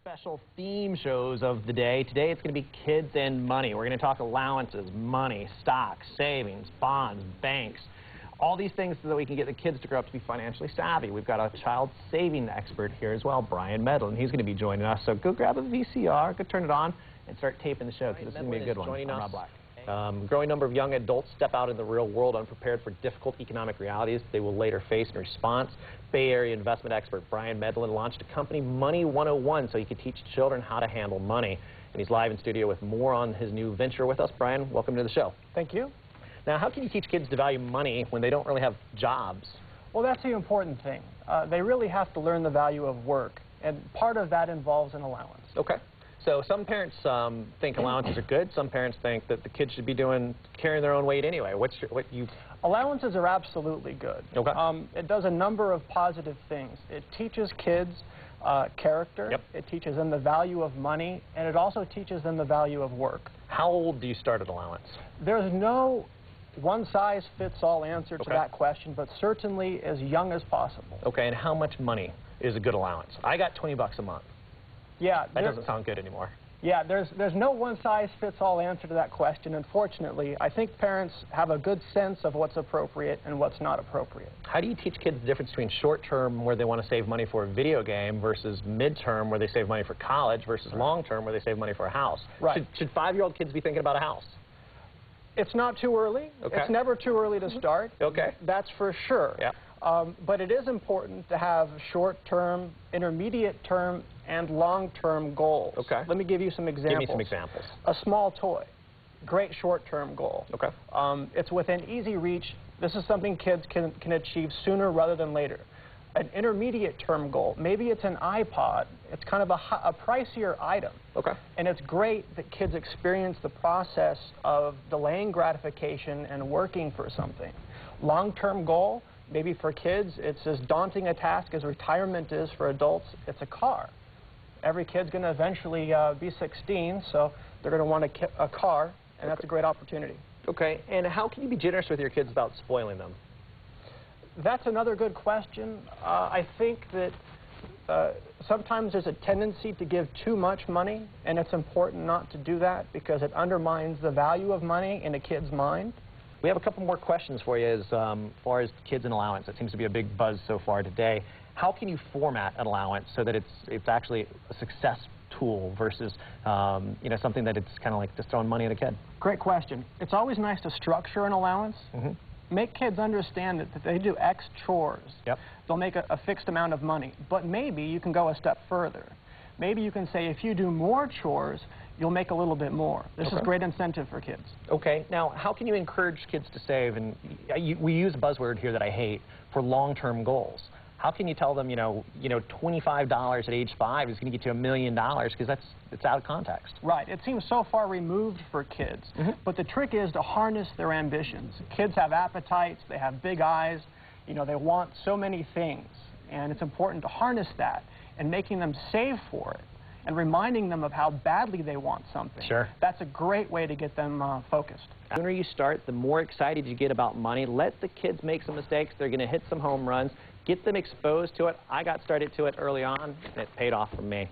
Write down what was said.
Special theme shows of the day. Today it's going to be kids and money. We're going to talk allowances, money, stocks, savings, bonds, banks, all these things so that we can get the kids to grow up to be financially savvy. We've got a child saving expert here as well, Brian Medlin. He's going to be joining us. So go grab a VCR, go turn it on, and start taping the show because this is going to be a good one. I'm Rob Black. Growing number of young adults step out in the real world unprepared for difficult economic realities they will later face in response. Bay Area investment expert Brian Medlin launched a company, Money 101, so he could teach children how to handle money. And he's live in studio with more on his new venture with us. Brian, welcome to the show. Thank you. Now, how can you teach kids to value money when they don't really have jobs? Well, that's the important thing. They really have to learn the value of work, and part of that involves an allowance. Okay. So some parents think allowances are good. Some parents think that the kids should be carrying their own weight anyway. Allowances are absolutely good. Okay. It does a number of positive things. It teaches kids character. Yep. It teaches them the value of money, and it also teaches them the value of work. How old do you start an allowance? There's no one-size-fits-all answer to that question, but certainly as young as possible. Okay, and how much money is a good allowance? I got 20 bucks a month. Yeah, that doesn't sound good anymore. Yeah, there's no one-size-fits-all answer to that question, unfortunately. I think parents have a good sense of what's appropriate and what's not appropriate. How do you teach kids the difference between short-term, where they want to save money for a video game, versus mid-term, where they save money for college, versus long-term, where they save money for a house? Right. Should 5-year-old kids be thinking about a house? It's not too early. Okay. It's never too early to start. Okay. That's for sure. Yeah. But it is important to have short-term, intermediate-term, and long-term goals. Okay. Let me give you some examples. Give me some examples. A small toy, great short-term goal. Okay. It's within easy reach. This is something kids can achieve sooner rather than later. An intermediate-term goal, maybe it's an iPod. It's kind of a pricier item. Okay. And it's great that kids experience the process of delaying gratification and working for something. Long-term goal, maybe for kids, it's as daunting a task as retirement is for adults. It's a car. Every kid's going to eventually be 16, so they're going to want a car, and that's a great opportunity. Okay, and how can you be generous with your kids about spoiling them? That's another good question. I think that sometimes there's a tendency to give too much money, and it's important not to do that because it undermines the value of money in a kid's mind. We have a couple more questions for you as far as kids and allowance. It seems to be a big buzz so far today. How can you format an allowance so that it's actually a success tool versus you know, something that it's kind of like just throwing money at a kid? Great question. It's always nice to structure an allowance. Mm-hmm. Make kids understand that if they do X chores, yep, they'll make a fixed amount of money. But maybe you can go a step further. Maybe you can say if you do more chores, you'll make a little bit more. This is great incentive for kids. Okay. Now, how can you encourage kids to save? And we use a buzzword here that I hate for long-term goals. How can you tell them, you know, $25 at age 5 is going to get you $1 million because it's out of context? Right. It seems so far removed for kids. Mm-hmm. But the trick is to harness their ambitions. Kids have appetites. They have big eyes. You know, they want so many things. And it's important to harness that and making them save for it and reminding them of how badly they want something. Sure. That's a great way to get them focused. The sooner you start, the more excited you get about money. Let the kids make some mistakes. They're going to hit some home runs. Get them exposed to it. I got started to it early on, and it paid off for me.